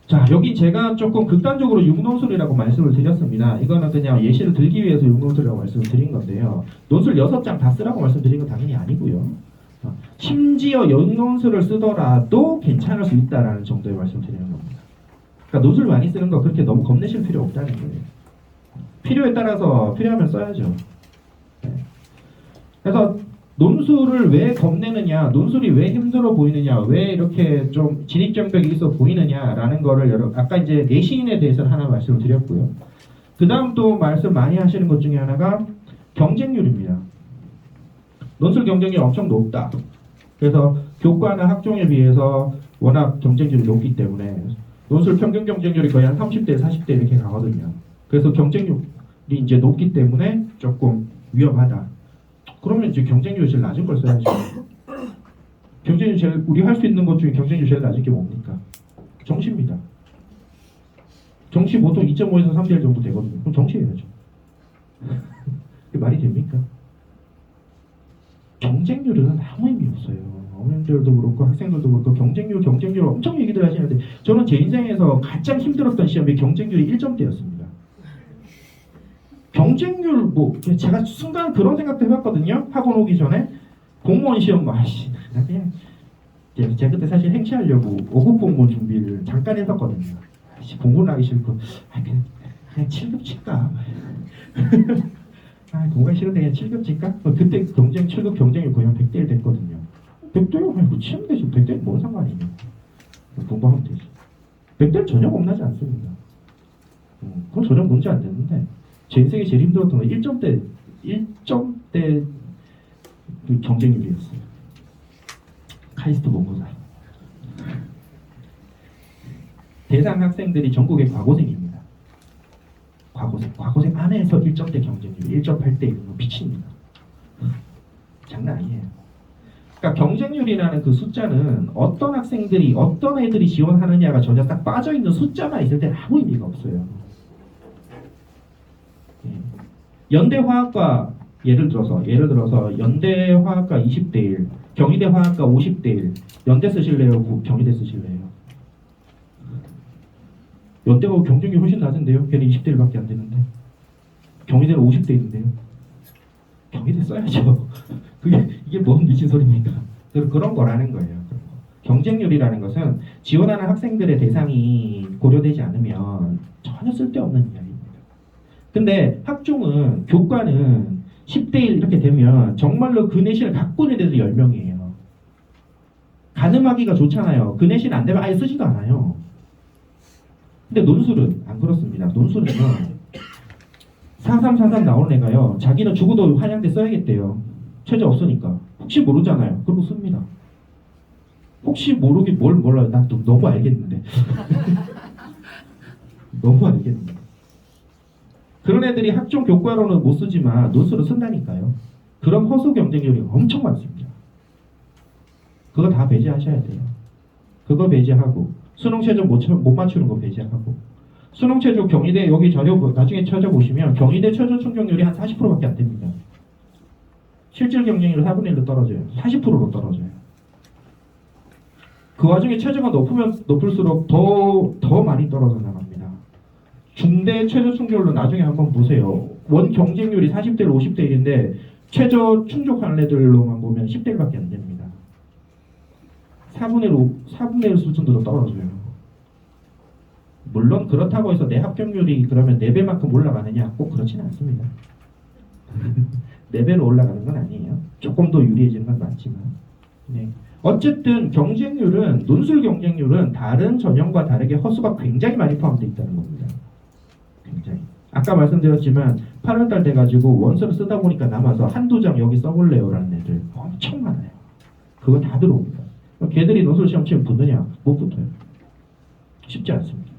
자, 여기 제가 조금 극단적으로 육논술이라고 말씀을 드렸습니다. 이거는 그냥 예시를 들기 위해서 육논술이라고 말씀을 드린 건데요. 논술 6장 다 쓰라고 말씀드린 건 당연히 아니고요. 심지어 육논술을 쓰더라도 괜찮을 수 있다라는 정도의 말씀을 드리는 겁니다. 그러니까 논술 많이 쓰는 거 그렇게 너무 겁내실 필요 없다는 거예요. 필요에 따라서 필요하면 써야죠. 네. 그래서 논술을 왜 겁내느냐, 논술이 왜 힘들어 보이느냐, 왜 이렇게 좀 진입장벽이 있어 보이느냐라는 거를 아까 이제 내신에 대해서 하나 말씀을 드렸고요. 그 다음 또 말씀 많이 하시는 것 중에 하나가 경쟁률입니다. 논술 경쟁률이 엄청 높다. 그래서 교과나 학종에 비해서 워낙 경쟁률이 높기 때문에 논술 평균 경쟁률이 거의 한 30대, 40대 이렇게 가거든요. 그래서 경쟁률이 이제 높기 때문에 조금 위험하다. 그러면 이제 경쟁률이 제일 낮은 걸 써야죠. 경쟁률 제일, 우리 할 수 있는 것 중에 경쟁률 제일 낮은 게 뭡니까? 정시입니다. 정시 보통 2.5에서 3대1 정도 되거든요. 그럼 정시 해야죠. 그게 말이 됩니까? 경쟁률은 아무 의미 없어요. 어머님들도 그렇고 학생들도 그렇고 경쟁률 엄청 얘기들 하시는데 저는 제 인생에서 가장 힘들었던 시험이 경쟁률이 1점대였습니다. 경쟁률 뭐 제가 순간 그런 생각도 해봤거든요. 학원 오기 전에 공무원 시험 아씨 나 그냥 제가 그때 사실 행시하려고 5급 공무원 준비를 잠깐 했었거든요. 아씨 공부는 하기 싫고 그냥 7급 칠까 공부하기 싫은데 그냥 7급 칠까? 그때 7급 경쟁이 거의 한 100대1 됐거든요. 100대요? 아니 뭐 치면 되지. 100대는 뭔 상관이냐. 공부하면 되지. 100대는 전혀 겁나지 않습니다. 그건 전혀 문제 안 되는데 제 인생에 제일 힘들었던 건 1점대 그 경쟁률이었어요. 카이스트 본고사. 대상 학생들이 전국의 과고생입니다. 과고생 안에서 1점대 경쟁률 1.8대 이런 거 미칩니다. 장난 아니에요. 그러니까 경쟁률이라는 그 숫자는 어떤 학생들이 어떤 애들이 지원하느냐가 전혀 딱 빠져있는 숫자만 있을 때는 아무 의미가 없어요. 연대화학과 예를 들어서 연대 화학과 20대 1, 경희대 화학과 50대 1. 연대 쓰실래요? 경희대 쓰실래요? 연대가 경쟁률이 훨씬 낮은데요. 걔는 20대 1밖에 안 되는데. 경희대는 50대 1인데요. 경희대 써야죠. 이게 뭔 미친 소리입니까? 그런 거라는 거예요. 경쟁률이라는 것은 지원하는 학생들의 대상이 고려되지 않으면 전혀 쓸데없는 이야기입니다. 근데 학종은 교과는 10대 1 이렇게 되면 정말로 그 내신을 갖고 있는 애들이 10명이에요. 가늠하기가 좋잖아요. 그 내신 안 되면 아예 쓰지도 않아요. 근데 논술은 안 그렇습니다. 논술은 4343 나오는 애가요. 자기는 죽어도 한양대 써야겠대요. 최저 없으니까. 혹시 모르잖아요. 그러고 씁니다. 혹시 모르긴 뭘 몰라요. 난 또 너무 알겠는데. 너무 알겠는데. 그런 애들이 학종 교과로는 못 쓰지만 논술을 쓴다니까요. 그런 허수 경쟁률이 엄청 많습니다. 그거 다 배제하셔야 돼요. 그거 배제하고 수능 최저 못 맞추는 거 배제하고 수능 최저 경희대 여기 자료 나중에 찾아보시면 경희대 최저 충족률이 한 40%밖에 안 됩니다. 실질 경쟁률 4분의 1로 떨어져요. 40%로 떨어져요. 그 와중에 최저가 높을수록 더 많이 떨어져 나갑니다. 중대 최저 충족률로 나중에 한번 보세요. 원 경쟁률이 40대 1, 50대 1인데 최저 충족하는 애들로만 보면 10대 1밖에 안 됩니다. 4분의 1 수준으로 떨어져요. 물론 그렇다고 해서 내 합격률이 그러면 4배만큼 올라가느냐? 꼭 그렇지는 않습니다. 4배로 올라가는 건 아니에요. 조금 더 유리해지는 건 맞지만. 네. 어쨌든 경쟁률은 논술 경쟁률은 다른 전형과 다르게 허수가 굉장히 많이 포함되어 있다는 겁니다. 굉장히. 아까 말씀드렸지만 8월달 돼가지고 원서를 쓰다 보니까 남아서 한두 장 여기 써볼래요라는 애들 엄청 많아요. 그거 다 들어옵니다. 걔들이 논술 시험 치면 붙느냐? 못 붙어요. 쉽지 않습니다.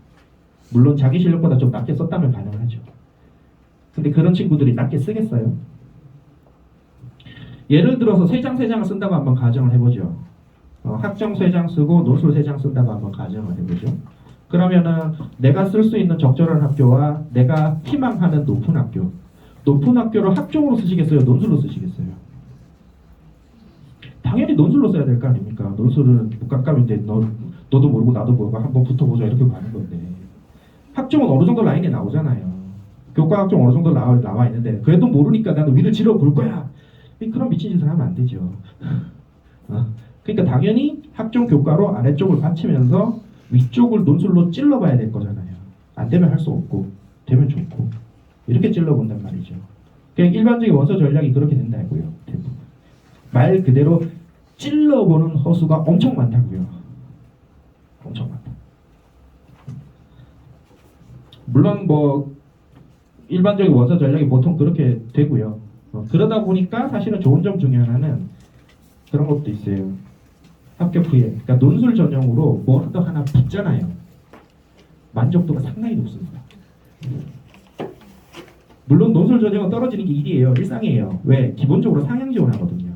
물론 자기 실력보다 좀 낮게 썼다면 가능하죠. 근데 그런 친구들이 낮게 쓰겠어요? 예를 들어서 3장을 쓴다고 한번 가정을 해보죠. 학점 3장 쓰고 논술 3장 쓴다고 한번 가정을 해보죠. 그러면은 내가 쓸 수 있는 적절한 학교와 내가 희망하는 높은 학교로 학종으로 쓰시겠어요? 논술로 쓰시겠어요? 당연히 논술로 써야 될 거 아닙니까? 논술은 국가감인데 너도 모르고 나도 모르고 한번 붙어보자 이렇게 가는 건데 학종은 어느 정도 라인에 나오잖아요. 교과 학종 어느 정도 나와 있는데 그래도 모르니까 나는 위를 질러 볼 거야. 그런 미친 짓을 하면 안 되죠. 그러니까 당연히 학종 교과로 아래쪽을 받치면서 위쪽을 논술로 찔러봐야 될 거잖아요. 안 되면 할 수 없고 되면 좋고 이렇게 찔러본단 말이죠. 그냥 일반적인 원서 전략이 그렇게 된다고요. 대부분. 말 그대로 찔러보는 허수가 엄청 많다고요. 엄청 많다. 물론 뭐 일반적인 원서 전략이 보통 그렇게 되고요. 그러다 보니까 사실은 좋은 점 중에 하나는 그런 것도 있어요. 합격 후에, 그러니까 논술 전형으로 뭐라도 하나 붙잖아요. 만족도가 상당히 높습니다. 물론 논술 전형은 떨어지는 게 일이에요. 일상이에요. 왜? 기본적으로 상향 지원하거든요.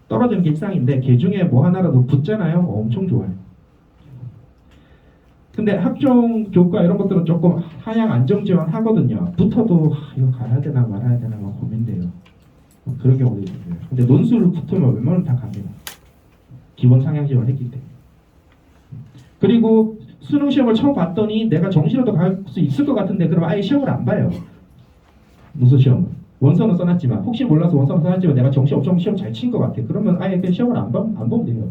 떨어지는 게 일상인데 그 중에 뭐 하나라도 붙잖아요. 엄청 좋아요. 근데 학종 교과 이런 것들은 조금 하향 안정 지원 하거든요. 붙어도 이거 가야 되나 말아야 되나 막 고민돼요. 그런 경우도 있어요. 근데 논술 붙으면 웬만하면 다 갑니다. 기본 상향 지원을 했기 때문에. 그리고 수능 시험을 처음 봤더니 내가 정시로도 갈 수 있을 것 같은데 그럼 아예 시험을 안 봐요. 논술 시험은. 원서는 써놨지만 혹시 몰라서 원서는 써놨지만 내가 정시 업종 시험 잘 친 것 같아. 그러면 아예 그냥 시험을 안 보면 돼요.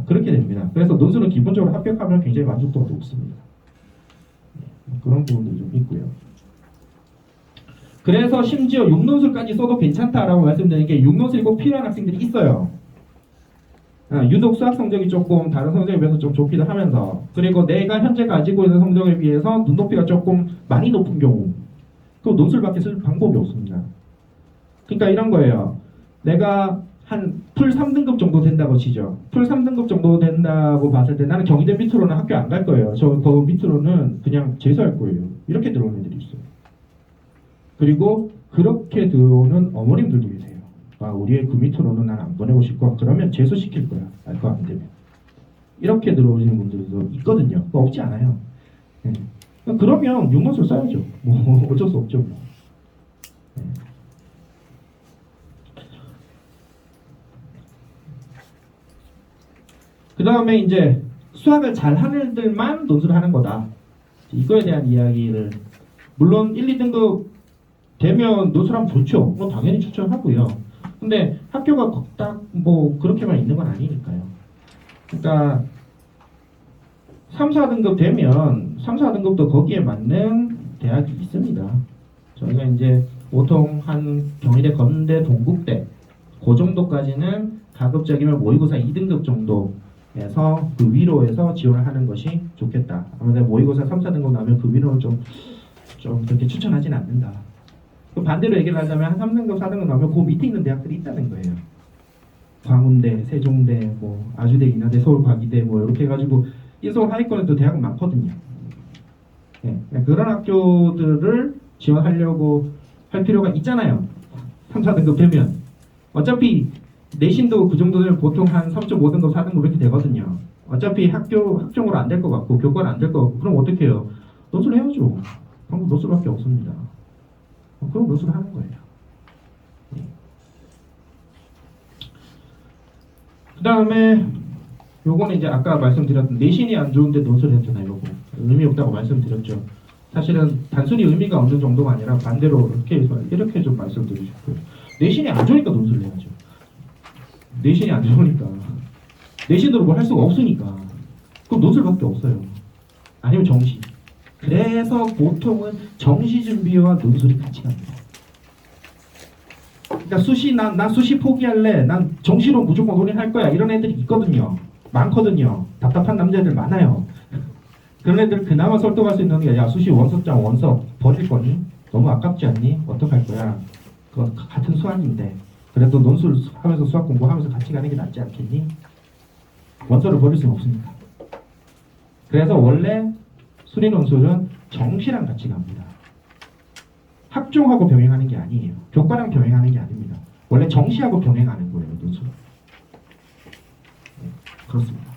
그렇게 됩니다. 그래서 논술은 기본적으로 합격하면 굉장히 만족도가 높습니다. 그런 부분도 좀 있고요. 그래서 심지어 6논술까지 써도 괜찮다라고 말씀드리는 게 6논술이 꼭 필요한 학생들이 있어요. 유독 수학 성적이 조금 다른 성적에 비해서 좀 좋기도 하면서 그리고 내가 현재 가지고 있는 성적에 비해서 눈높이가 조금 많이 높은 경우 그럼 논술밖에 쓸 방법이 없습니다. 그러니까 이런 거예요. 내가 한 풀 3등급 정도 된다고 치죠. 풀 3등급 정도 된다고 봤을 때 나는 경희대 밑으로는 학교 안 갈 거예요. 저 그 밑으로는 그냥 재수할 거예요. 이렇게 들어오는 애들이 있어요. 그리고 그렇게 들어오는 어머님들도 계세요. 우리 애 그 밑으로는 난 안 보내고 싶고 그러면 재수시킬 거야. 알 거 안 되면. 이렇게 들어오시는 분들도 있거든요. 없지 않아요. 네. 그러면 6논술 써야죠. 뭐 어쩔 수 없죠. 뭐. 네. 그 다음에 이제 수학을 잘하는 애들만 논술을 하는 거다. 이거에 대한 이야기를 물론 1, 2등급 되면 논술하면 좋죠. 뭐 당연히 추천하고요. 근데 학교가 딱 뭐 그렇게만 있는 건 아니니까요. 그러니까 3, 4등급 되면 3, 4등급도 거기에 맞는 대학이 있습니다. 저희가 이제 보통 한 경희대, 건대, 동국대 그 정도까지는 가급적이면 모의고사 2등급 정도에서 그 위로에서 지원을 하는 것이 좋겠다. 아무래도 모의고사 3, 4등급 나오면 그 위로는 좀 그렇게 추천하진 않는다. 반대로 얘기를 하자면 한 3등급, 4등급 나오면 그 밑에 있는 대학들이 있다는 거예요. 광운대, 세종대, 뭐 아주대, 인하대, 서울과기대 뭐 이렇게 해가지고 이서 하위권에 또 대학은 많거든요. 네, 그런 학교들을 지원하려고 할 필요가 있잖아요. 3, 4등급 되면 어차피 내신도 그 정도 되면 보통 한 3.5등급, 4등급 이렇게 되거든요. 어차피 학종으로 안 될 것 같고 교과는 안 될 것 같고 그럼 어떻게 해요? 논술 해야죠. 방금 논술밖에 없습니다. 그럼 논술을 하는 거예요. 그 다음에 요거는 이제 아까 말씀드렸던 내신이 안 좋은데 논술을 했잖아요. 요거 의미 없다고 말씀드렸죠. 사실은 단순히 의미가 없는 정도가 아니라 반대로 이렇게 좀 말씀드리고 싶고요. 내신이 안 좋으니까 논술을 해야죠. 내신이 안 좋으니까 내신으로 뭘 할 수가 없으니까 그럼 논술밖에 없어요. 아니면 정시. 그래서 보통은 정시 준비와 논술이 같이 갑니다. 그러니까 수시 난 수시 포기할래. 난 정시로 무조건 논의할 거야. 이런 애들이 있거든요. 많거든요. 답답한 남자애들 많아요. 그런 애들 그나마 설득할 수 있는 게 야 수시 원서장 원서 버릴 거니? 너무 아깝지 않니? 어떡할 거야? 그거 같은 수학인데 그래도 논술 하면서 수학 공부하면서 같이 가는 게 낫지 않겠니? 원서를 버릴 수는 없습니다. 그래서 원래 수리 논술은 정시랑 같이 갑니다. 학종하고 병행하는 게 아니에요. 교과랑 병행하는 게 아닙니다. 원래 정시하고 병행하는 거예요, 논술은. 네, 그렇습니다.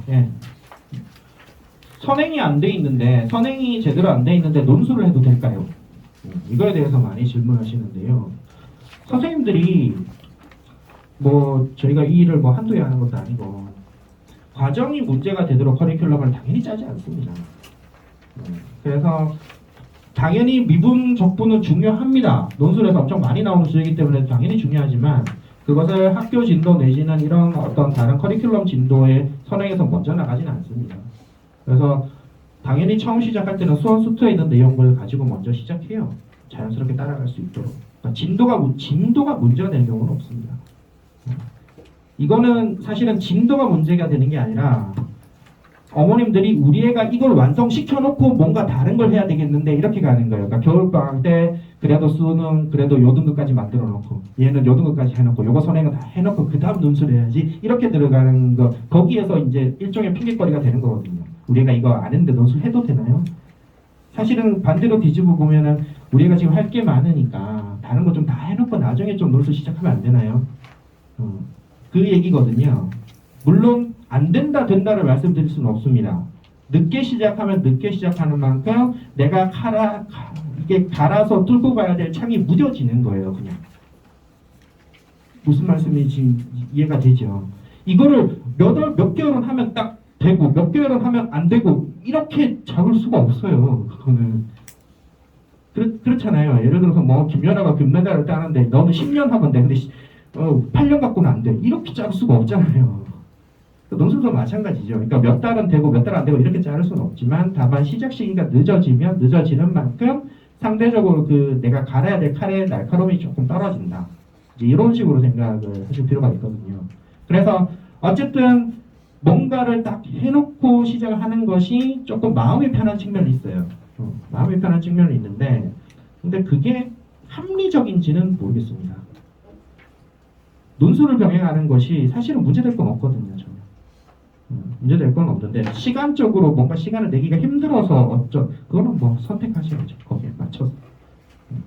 예. 선행이 안 돼 있는데, 선행이 제대로 안 돼 있는데 논술을 해도 될까요? 이거에 대해서 많이 질문하시는데요. 선생님들이 뭐 저희가 이 일을 뭐 한두 해 하는 것도 아니고 과정이 문제가 되도록 커리큘럼을 당연히 짜지 않습니다. 그래서 당연히 미분 적분은 중요합니다. 논술에서 엄청 많이 나오는 수이기 때문에 당연히 중요하지만 그것을 학교 진도 내지는 이런 어떤 다른 커리큘럼 진도에 선행해서 먼저 나가지는 않습니다. 그래서 당연히 처음 시작할 때는 수원수투에 있는 내용을 가지고 먼저 시작해요. 자연스럽게 따라갈 수 있도록. 그러니까 진도가 문제가 되는 경우는 없습니다. 이거는 사실은 진도가 문제가 되는 게 아니라 어머님들이 우리 애가 이걸 완성시켜 놓고 뭔가 다른 걸 해야 되겠는데 이렇게 가는 거예요. 그러니까 겨울방학 때 그래도 수능 그래도 요등급까지 만들어 놓고 얘는 요등급까지 해놓고 요거 선행은 다 해놓고 그 다음 논술 해야지 이렇게 들어가는 거 거기에서 이제 일종의 핑계거리가 되는 거거든요. 우리가 이거 안 했는데 논술 해도 되나요? 사실은 반대로 뒤집어 보면은 우리가 지금 할 게 많으니까 다른 거 좀 다 해놓고 나중에 좀 논술 시작하면 안 되나요? 그 얘기거든요. 물론 안 된다 된다를 말씀드릴 수는 없습니다. 늦게 시작하면 늦게 시작하는 만큼 내가 이게 갈아서 뚫고 가야 될 창이 무뎌지는 거예요. 그냥 무슨 말씀인지 이해가 되죠. 이거를 몇 개월은 하면 딱 되고 몇 개월은 하면 안 되고 이렇게 잡을 수가 없어요. 그거는 그렇잖아요. 예를 들어서 뭐 김연아가 금메달을 따는데 너는 10년 하면 돼. 근데 8년 갖고는 안 돼. 이렇게 자를 수가 없잖아요. 논술도 마찬가지죠. 그러니까 몇 달은 되고 몇 달 안 되고 이렇게 자를 수는 없지만 다만 시작 시기가 늦어지면 늦어지는 만큼 상대적으로 그 내가 갈아야 될 칼의 날카로움이 조금 떨어진다. 이제 이런 식으로 생각을 하실 필요가 있거든요. 그래서 어쨌든 뭔가를 딱 해놓고 시작을 하는 것이 조금 마음이 편한 측면이 있어요. 마음이 편한 측면이 있는데 근데 그게 합리적인지는 모르겠습니다. 논술을 병행하는 것이 사실은 문제될 건 없거든요. 전혀. 문제될 건 없는데 시간적으로 뭔가 시간을 내기가 힘들어서 그거는 뭐 선택하셔야죠. 거기에 맞춰서.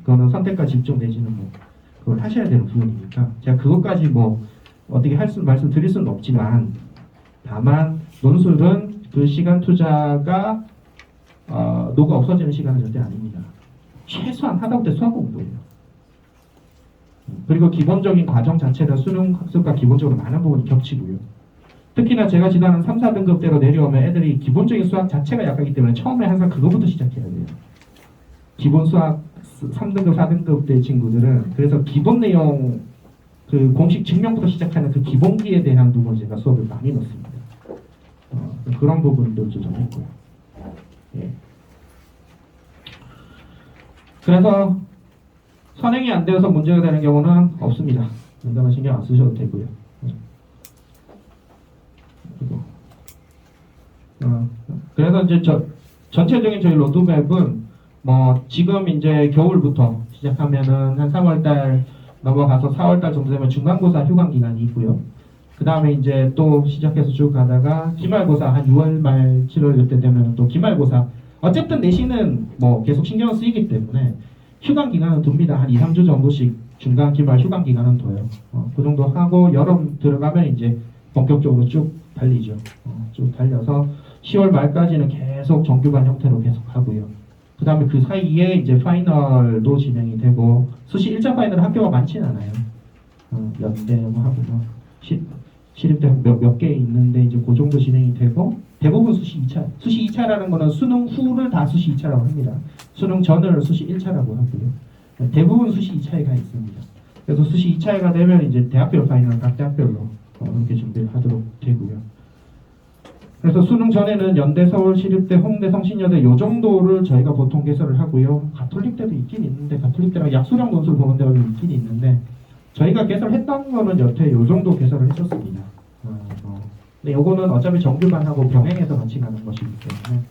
그거는 선택과 집중 내지는 뭐 그걸 하셔야 되는 부분이니까 제가 그것까지 뭐 어떻게 말씀드릴 수는 없지만 다만 논술은 그 시간 투자가 노가 없어지는 시간은 절대 아닙니다. 최소한 하다못해 수학 공부예요. 그리고 기본적인 과정 자체는 수능 학습과 기본적으로 많은 부분이 겹치고요. 특히나 제가 지도하는 3, 4등급대로 내려오면 애들이 기본적인 수학 자체가 약하기 때문에 처음에 항상 그거부터 시작해야 돼요. 기본 수학 3등급, 4등급 대 친구들은 그래서 기본 내용 그 공식 증명부터 시작하는 그 기본기에 대한 부분을 제가 수업을 많이 넣습니다. 그런 부분도 좀 했고요. 예. 그래서 선행이 안 되어서 문제가 되는 경우는 없습니다. 농담은 신경 안 쓰셔도 되고요. 그래서 이제 전체적인 저희 로드맵은 뭐 지금 이제 겨울부터 시작하면은 한 3월달 넘어가서 4월달 정도 되면 중간고사 휴강 기간이 있고요. 그 다음에 이제 또 시작해서 쭉 가다가 기말고사 한 6월 말 7월 이때 되면 또 기말고사 어쨌든 내신은 뭐 계속 신경 쓰이기 때문에 휴강 기간은 둡니다. 한 2, 3주 정도씩 중간 기말 휴강 기간은 둬요. 그 정도 하고 여름 들어가면 이제 본격적으로 쭉 달리죠. 쭉 달려서 10월 말까지는 계속 정규반 형태로 계속 하고요. 그 다음에 그 사이에 이제 파이널도 진행이 되고 수시 1차 파이널 학교가 많지는 않아요. 연대 뭐 하고 뭐 시립대 몇 개 있는데 이제 그 정도 진행이 되고 대부분 수시 2차. 수시 2차라는 거는 수능 후를 다 수시 2차라고 합니다. 수능 전을 수시 1차라고 하고요. 대부분 수시 2차에 가 있습니다. 그래서 수시 2차가 되면 이제 대학별 파이널 각 대학별로 이렇게 준비를 하도록 되고요. 그래서 수능 전에는 연대, 서울, 시립대, 홍대, 성신여대 요 정도를 저희가 보통 개설을 하고요. 가톨릭대도 있긴 있는데 가톨릭대랑 약수량 논술 보는 데가 있긴 있는데 저희가 개설했던 거는 여태 요 정도 개설을 했었습니다. 근데 요거는 어차피 정규반하고 병행해서 같이 가는 것이기 때문에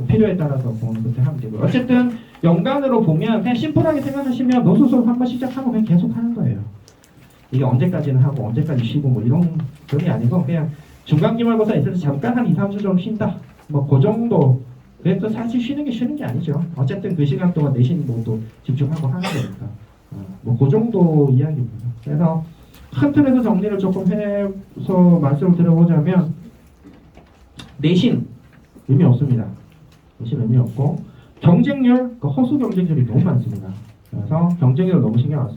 필요에 따라서 보는 그때 하면 되고요. 어쨌든 연간으로 보면 그냥 심플하게 생각하시면 논술 수업 한번 시작하고 그냥 계속 하는 거예요. 이게 언제까지는 하고 언제까지 쉬고 뭐 이런 그게 아니고 그냥 중간 기말고사 있을 때 잠깐 한 2, 3주 좀 쉰다. 뭐 그 정도. 그래도 사실 쉬는 게 아니죠. 어쨌든 그 시간 동안 내신 뭐또 집중하고 하는 거니까. 뭐 그 정도 이야기입니다. 그래서 큰 틀에서 정리를 조금 해서 말씀을 드려보자면 내신 의미 없습니다. 내신 의미 없고 경쟁률, 그 허수 경쟁률이 너무 많습니다. 그래서 경쟁률 너무 신경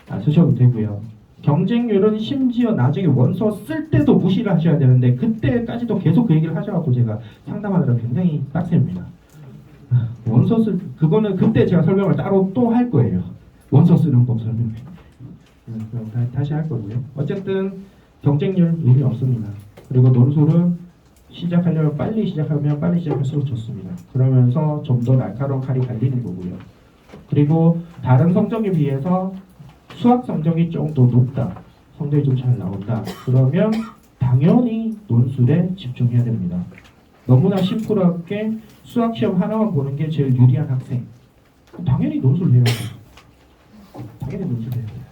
안 쓰셔도 되고요. 경쟁률은 심지어 나중에 원서 쓸 때도 무시를 하셔야 되는데 그때까지도 계속 그 얘기를 하셔갖고 제가 상담하느라 굉장히 빡셉니다. 원서 그거는 그때 제가 설명을 따로 또 할 거예요. 원서 쓰는 법 설명회. 그럼 다시 할 거고요. 어쨌든 경쟁률 의미 없습니다. 그리고 논술은 시작하려면 빨리 시작하면 빨리 시작할수록 좋습니다. 그러면서 좀 더 날카로운 칼이 갈리는 거고요. 그리고 다른 성적에 비해서 수학 성적이 좀 더 높다. 성적이 좀 잘 나온다. 그러면 당연히 논술에 집중해야 됩니다. 너무나 심플하게 수학 시험 하나만 보는 게 제일 유리한 학생. 당연히 논술 해야 돼요. 당연히 논술 해야 돼요.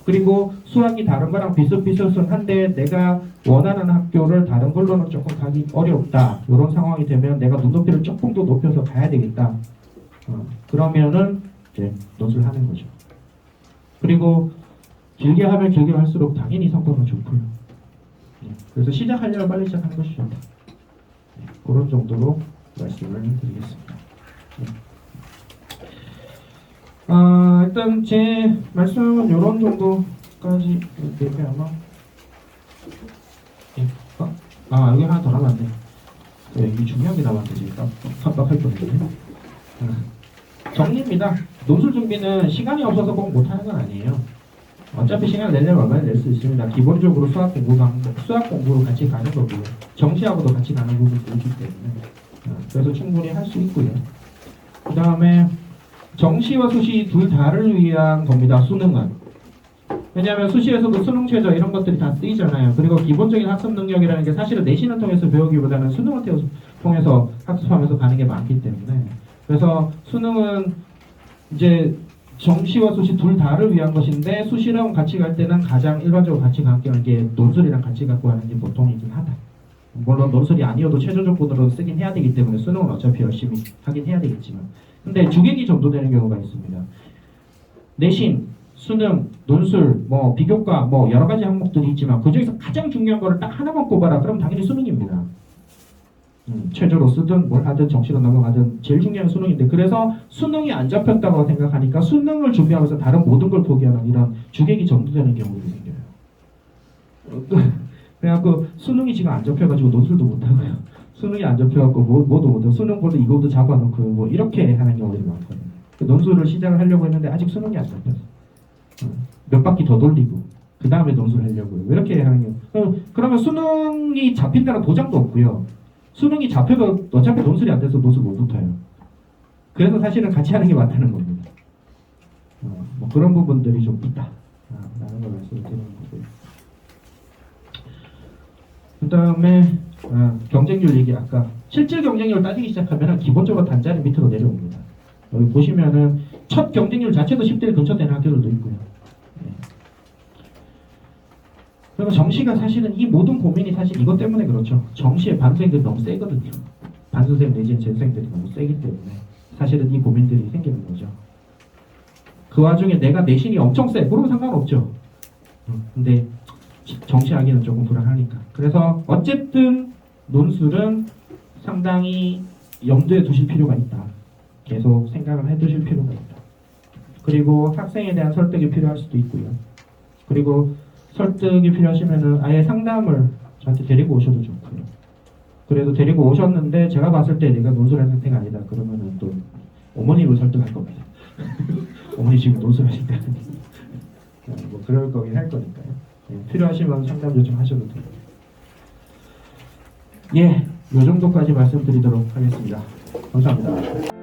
그리고 수학이 다른 거랑 비슷비슷은 한데 내가 원하는 학교를 다른 걸로는 조금 가기 어렵다. 이런 상황이 되면 내가 눈높이를 조금 더 높여서 가야 되겠다. 그러면은 이제 논술 하는 거죠. 그리고 길게 하면 길게 할수록 당연히 성과가 좋고요. 그래서 시작하려면 빨리 시작하는 것이 좋다. 그런 정도로 말씀을 드리겠습니다. 일단 제 말씀은 이런 정도까지 되게 아마 여기 하나 더 남았네. 여기 중요한 게 남았는데 지금 깜빡할 뻔했네. 정리입니다. 논술 준비는 시간이 없어서 꼭 못하는 건 아니에요. 어차피 시간 내려면 얼마나 낼 수 있습니다. 기본적으로 수학 공부로 같이 가는 거고요. 정시하고도 같이 가는 부분도 있기 때문에 그래서 충분히 할 수 있고요. 그 다음에 정시와 수시 둘 다를 위한 겁니다. 수능은. 왜냐하면 수시에서도 수능 최저 이런 것들이 다 쓰이잖아요. 그리고 기본적인 학습 능력이라는 게 사실은 내신을 통해서 배우기보다는 수능을 통해서 학습하면서 가는 게 많기 때문에 그래서 수능은 이제 정시와 수시 둘 다를 위한 것인데 수시랑 같이 갈 때는 가장 일반적으로 같이 가는 게 논술이랑 같이 갖고 가는 게 보통이긴 하다. 물론 논술이 아니어도 최저 조건으로 쓰긴 해야 되기 때문에 수능은 어차피 열심히 하긴 해야 되겠지만 근데 주객이 전도되는 경우가 있습니다. 내신, 수능, 논술, 뭐 비교과 뭐 여러 가지 항목들이 있지만 그 중에서 가장 중요한 거를 딱 하나만 꼽아라. 그럼 당연히 수능입니다. 최저로 쓰든 뭘 하든 정시로 넘어가든 제일 중요한 수능인데 그래서 수능이 안 잡혔다고 생각하니까 수능을 준비하면서 다른 모든 걸 포기하는 이런 주객이 전도되는 경우들이 생겨요. 그래갖고 수능이 지금 안 잡혀가지고 논술도 못하고요. 수능이 안 잡혀갖고 뭐도 못하고 수능 볼도 이것도 잡아놓고 뭐 이렇게 하는 경우들이 많거든요. 논술을 시작을 하려고 했는데 아직 수능이 안 잡혔어. 몇 바퀴 더 돌리고 그 다음에 논술 하려고요. 이렇게 하는 경우. 그러면 수능이 잡힌다는 보장도 없고요. 수능이 잡혀도 어차피 논술이 안 돼서 논술 못 붙어요. 그래서 사실은 같이 하는 게 맞다는 겁니다. 뭐 그런 부분들이 좀 있다. 라는 걸 말씀을 드리는 거고요. 그 다음에 경쟁률 얘기 아까 실질 경쟁률 따지기 시작하면 기본적으로 단자리 밑으로 내려옵니다. 여기 보시면은 첫 경쟁률 자체도 10대 근처 되는 학교들도 있고요. 그리고 정시가 사실은 이 모든 고민이 사실 이것 때문에 그렇죠. 정시에 반수생들이 너무 세거든요. 반수생 내지는 재수생들이 너무 세기 때문에 사실은 이 고민들이 생기는 거죠. 그 와중에 내가 내신이 엄청 세. 그러면 상관없죠. 근데 정시하기는 조금 불안하니까. 그래서 어쨌든 논술은 상당히 염두에 두실 필요가 있다. 계속 생각을 해두실 필요가 있다. 그리고 학생에 대한 설득이 필요할 수도 있고요. 그리고 설득이 필요하시면은 아예 상담을 저한테 데리고 오셔도 좋고요. 그래도 데리고 오셨는데 제가 봤을 때 내가 논술할 상태가 아니다. 그러면은 또 어머님을 설득할 겁니다. 어머니 지금 논술하실 때 뭐 그럴 거긴 할 거니까요. 필요하시면 상담 요청하셔도 됩니다. 요 정도까지 말씀드리도록 하겠습니다. 감사합니다.